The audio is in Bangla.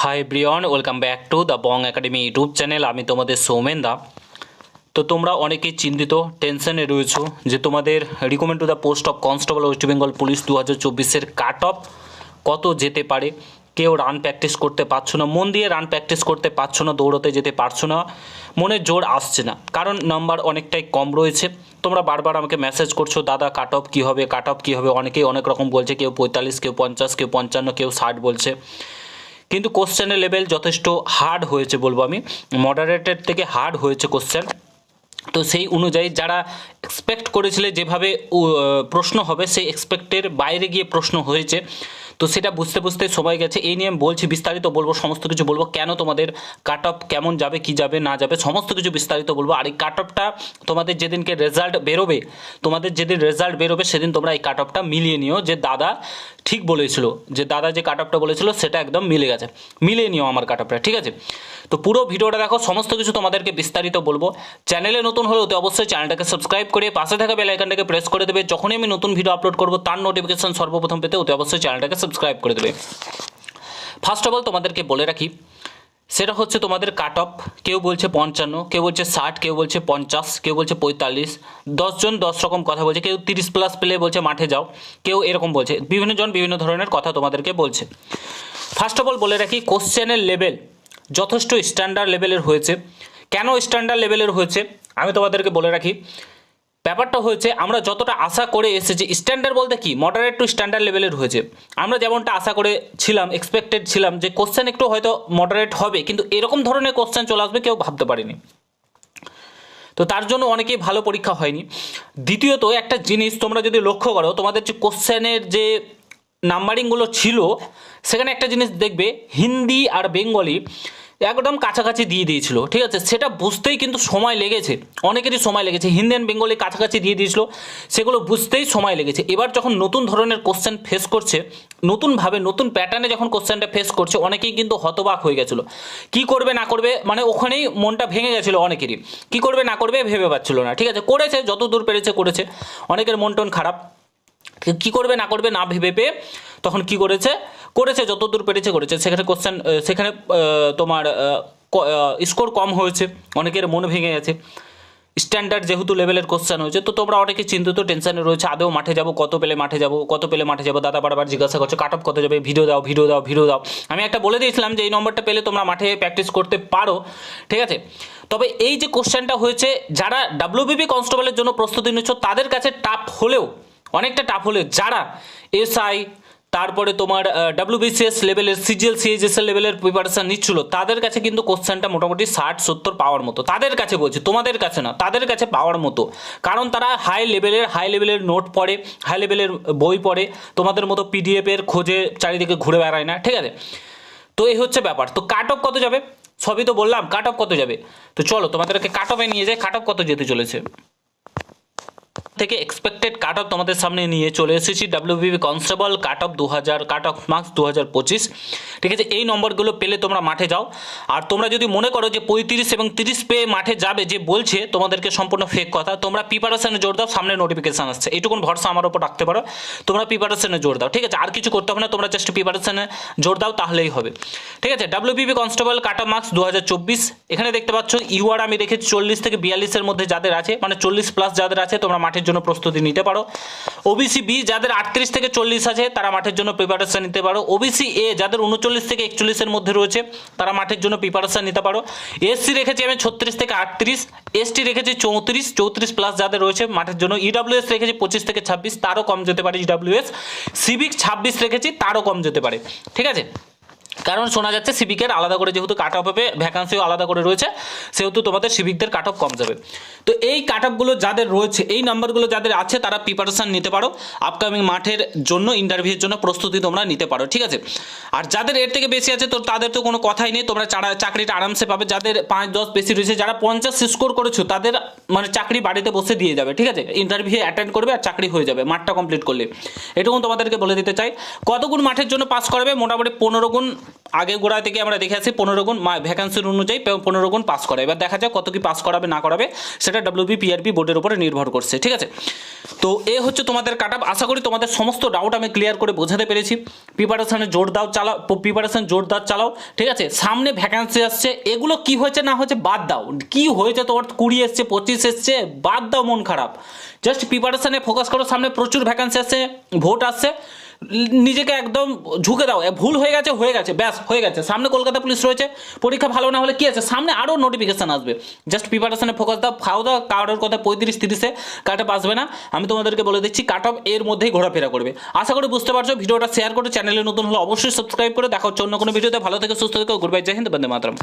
High Brian, welcome back to the Bong Academy YouTube channel. আমি তোমাদের সৌমেন দা। তো তোমরা অনেকেই চিন্তিত, টেনশনে রয়েছো যে তোমাদের recommend to the post of constable West Bengal police 2024-এর কাট অফ কত যেতে পারে। কেউ রান প্র্যাকটিস করতে পারছো না, মন দিয়ে রান প্র্যাকটিস করতে পারছো না, দৌড়তে যেতে পারছো না, মনের জোর আসছে না, কারণ নাম্বার অনেকটাই কম রয়েছে। তোমরা বারবার আমাকে মেসেজ করছো, দাদা কাট অফ কী হবে, কাট অফ কী হবে। অনেকেই অনেক রকম বলছে, কেউ 45, কেউ 50, কেউ 55, কেউ 60 বলছে। কিন্তু কোশ্চেনের লেভেল যথেষ্ট হার্ড হয়েছে বলবো আমি, মডারেটের থেকে হার্ড হয়েছে কোশ্চেন। তো সেই অনুযায়ী যারা এক্সপেক্ট করেছিলে যেভাবে প্রশ্ন হবে, সেই এক্সপেক্টের বাইরে গিয়ে প্রশ্ন হয়েছে। তো সেটা বুঝতে বুঝতে সময় গেছে। এই নিয়ে আমি বলছি, বিস্তারিত বলবো, সমস্ত কিছু বলবো, কেন তোমাদের কাট অফ কেমন যাবে, কি যাবে না যাবে, সমস্ত কিছু বিস্তারিত বলবো। আর এই কাট অফটা তোমাদের যেদিনকে রেজাল্ট বেরোবে, তোমাদের যেদিন রেজাল্ট বেরোবে সেদিন তোমরা এই কাট অফটা মিলিয়ে নিও, যে দাদা ঠিক বলেছিল, যে দাদা যে কাট অফটা বলেছিল সেটা একদম মিলে গেছে। মিলিয়ে নিও আমার কাট অফটা, ঠিক আছে? তো পুরো ভিডিওটা দেখো, সমস্ত কিছু তোমাদেরকে বিস্তারিত বলবো। চ্যানেলে নতুন হলে তো অবশ্যই চ্যানেলটাকে সাবস্ক্রাইব করে পাশে থাকা বেল আইকনটাকে প্রেস করে দেবে। যখনই আমি নতুন ভিডিও আপলোড করবো তার নোটিফিকেশন সর্বপ্রথম পেতে অতি অবশ্যই চ্যানেলটাকে সাবস্ক্রাইব করে দেবে। ফার্স্ট অফ অল তোমাদেরকে বলে রাখি, সেটা হচ্ছে তোমাদের কাট অফ। কেউ বলছে 55, কেউ বলছে 60, কেউ বলছে 50, কেউ বলছে 45। 10 জন 10 রকম কথা বলছে। কেউ 30 প্লাস পেলে বলছে মাঠে যাও, কেউ এরকম বলছে। বিভিন্ন জন বিভিন্ন ধরনের কথা তোমাদেরকে বলছে। ফার্স্ট অফ অল বলে রাখি, কোশ্চেনের লেভেল যথেষ্ট স্ট্যান্ডার্ড লেভেলের হয়েছে। কেন স্ট্যান্ডার্ড লেভেলের হয়েছে আমি তোমাদেরকে বলে রাখি। ব্যাপারটা হয়েছে, আমরা যতটা আশা করে এসেছি, স্ট্যান্ডার্ড বলতে কি, মডারেট টু স্ট্যান্ডার্ড লেভেলের হয়েছে। আমরা যেমনটা আশা করে ছিলাম, এক্সপেক্টেড ছিলাম যে কোশ্চেন একটু হয়তো মডারেট হবে, কিন্তু এরকম ধরনের কোশ্চেন চলে আসবে কেউ ভাবতে পারিনি। তো তার জন্য অনেকেই ভালো পরীক্ষা হয়নি। দ্বিতীয়ত একটা জিনিস তোমরা যদি লক্ষ্য করো, তোমাদের যে কোশ্চেনের যে নাম্বারিংগুলো ছিল, সেখানে একটা জিনিস দেখবে, হিন্দি আর বেঙ্গলি একদম কাছাকাছি দিয়ে দিয়েছিল, ঠিক আছে? সেটা বুঝতেই কিন্তু সময় লেগেছে, অনেকেরই সময় লেগেছে। হিন্দি অ্যান্ড বেঙ্গলি কাছাকাছি দিয়ে দিয়েছিল, সেগুলো বুঝতেই সময় লেগেছে। এবার যখন নতুন ধরনের কোশ্চেন ফেস করছে, নতুনভাবে নতুন প্যাটার্নে যখন কোশ্চেনটা ফেস করছে, অনেকেই কিন্তু হতবাক হয়ে গেছিলো। কি করবে না করবে, মানে ওখানেই মনটা ভেঙে গেছিলো অনেকেরই। কি করবে না করবে ভেবে পাচ্ছিল না, ঠিক আছে? করেছে, যতদূর পেরেছে করেছে। অনেকের মন টন খারাপ, কি করবে না করবে না ভেবে পেয়ে তখন কি করেছে, যতদূর পেরেছে করেছে। সেখানে কোশ্চেন, সেখানে তোমার স্কোর কম হয়েছে, অনেকের মন ভেঙে গেছে। স্ট্যান্ডার্ড যেহেতু লেভেলের কোশ্চেন হয়েছে, তো তোমরা অনেকে চিন্তিত, টেনশনে রয়েছে, আদৌ মাঠে যাবো, কত পেলে মাঠে যাবো, কত পেলে মাঠে যাবো। দাদা বারবার জিজ্ঞাসা করছো কাট অফ কত যাবে, ভিডিও দাও, ভিডিও দাও, ভিডিও দাও। আমি একটা বলে দিয়েছিলাম যে এই নম্বরটা পেলে তোমরা মাঠে প্র্যাকটিস করতে পারো, ঠিক আছে? তবে এই যে কোশ্চেনটা হয়েছে, যারা ডাব্লিউবিপি কনস্টেবলের জন্য প্রস্তুতি নিচ্ছ তাদের কাছে টাফ হলেও, অনেকটা টাফ হলেও, যারা এসআই, তারপরে তোমার ডাব্লিউবিসিএস লেভেলের, সিজিএল সিএইচএসএল লেভেলের প্রিপারেশন নিচ্ছিল, তাদের কাছে কিন্তু কোশ্চেনটা মোটামুটি 60-70 পাওয়ার মতো। তাদের কাছে বলছি, তোমাদের কাছে না, তাদের কাছে পাওয়ার মতো। কারণ তারা হাই লেভেলের নোট পড়ে, হাই লেভেলের বই পড়ে, তোমাদের মতো পিডিএফের খোঁজে চারিদিকে ঘুরে বেড়ায় না, ঠিক আছে? তো এই হচ্ছে ব্যাপার। তো কাট অফ কত যাবে সবই তো বললাম, কাট অফ কত যাবে। তো চলো তোমাদেরকে কাট অফে নিয়ে যাই, কাট অফ কত যেতে চলেছে। থেকে এক্সপেক্টেড কাট অফ তোমাদের সামনে নিয়ে চলে এসেছি। WBP constable cut off 2000, cut off marks 2025, ঠিক আছে? এই নম্বরগুলো পেলে তোমরা মাঠে যাও। আর তোমরা যদি মনে করো যে 35 এবং 30 পেয়ে মাঠে যাবে, যে বলছে তোমাদেরকে সম্পূর্ণ ফেক কথা, তোমরা প্রিপারেশনে জোর দাও, সামনে নোটিফিকেশান আসছে, এইটুকুন ভরসা আমার ওপর রাখতে পারো। তোমরা প্রিপারেশনে জোর দাও, ঠিক আছে? আর কিছু করতে হবে না, তোমরা জাস্ট প্রিপারেশনে জোর দাও, তাহলেই হবে, ঠিক আছে? WBP constable cut off marks 2024, এখানে দেখতে পাচ্ছ ইউআর আমি রেখেছি 40 থেকে 42-এর মধ্যে যাদের আছে, মানে 40 প্লাস যাদের আছে, তোমরা মাঠের জন্য প্রস্তুতি নিতে পারো। ওবিসি বি যাদের 38 থেকে 40 আছে, তারা মাঠের জন্য প্রিপারেশন নিতে পারো। ওবিসি এ যাদের 39 থেকে 41-এর মধ্যে রয়েছে, তারা মাঠের জন্য প্রিপারেশন নিতে পারো। এসসি রেখেছি আমি 36 থেকে 38, এসটি রেখেছি 34 প্লাস যাদের রয়েছে মাঠের জন্য। ইডাব্লিউএস রেখেছি 25 থেকে 26, তারও কম যেতে পারে ইডাব্লিউএস। সিভিক 26 রেখেছি, তারও কম যেতে পারে, ঠিক আছে? কারণ শোনা যাচ্ছে সিভিকের আলাদা করে যেহেতু কাট অফ হবে, ভ্যাকান্সিও আলাদা করে রয়েছে, সেহেতু তোমাদের সিভিকদের কাট অফ কম যাবে। তো এই কাট অফগুলো যাদের রয়েছে, এই নাম্বারগুলো যাদের আছে, তারা প্রিপারেশান নিতে পারো। আপকামিং মাঠের জন্য, ইন্টারভিউর জন্য প্রস্তুতি তোমরা নিতে পারো, ঠিক আছে? আর যাদের এর থেকে বেশি আছে, তো তাদের তো কোনো কথাই নেই, তোমরা চাকরিটা আরামসে পাবে। যাদের 5-10 বেশি রয়েছে, যারা 50 স্কোর করেছো, তাদের মানে চাকরি বাড়িতে বসে দিয়ে যাবে, ঠিক আছে? ইন্টারভিউ অ্যাটেন্ড করবে আর চাকরি হয়ে যাবে মাঠটা কমপ্লিট করলে। এটুকু তোমাদেরকে বলে দিতে চাই। কত গুণ মাঠের জন্য পাস করবে? মোটামুটি 15 গুণ আগে গোড়া থেকে আমরা দেখে আসি 15 গুণ ভ্যাকান্সির অনুযায়ী 15 গুণ পাস করা। এবার দেখা যাক কত কি পাস করাবে না করাবে, সেটা WBPRB বোর্ডের উপরে নির্ভর করছে, ঠিক আছে। তো এ হচ্ছে তোমাদের কাট আপ। আশা করি তোমাদের সমস্ত ডাউট আমি ক্লিয়ার করে বোঝাতে পেরেছি। প্রিপারেশনে জোর দাও, প্রিপারেশন জোরদার চালাও, ঠিক আছে। সামনে ভ্যাকান্সি আসছে, এগুলো কি হয়েছে না হয়েছে বাদ দাও। কি হয়েছে তোমার 20 এসছে 25 এসছে বাদ দাও, মন খারাপ। জাস্ট প্রিপারেশনে ফোকাস করো, সামনে প্রচুর ভ্যাকান্সি আসছে, ভোট আসছে, নিজেকে একদম ঝুঁকে দাও। ভুল হয়ে গেছে ব্যাস হয়ে গেছে। সামনে কলকাতা পুলিশ রয়েছে, পরীক্ষা ভালো না হলে কি আছে, সামনে আরও নোটিফিকেশন আসবে। জাস্ট প্রিপারেশনে ফোকাস দাও, খাও দাও। কারোর কথা 35-30-এ কাট অফ আসবে না, আমি তোমাদেরকে বলে দিচ্ছি কাট অফ এর মধ্যেই ঘোরাফেরা করবে। আশা করি বুঝতে পারছো। ভিডিওটা শেয়ার করে চ্যানেলে নতুন হলে অবশ্যই সাবস্ক্রাইব করে দেখা হচ্ছে অন্য কোনো ভিডিওতে। ভালো থেকে সুস্থ থেকে, গুড বাই, জয় হিন্দ, বন্দে মাতরম।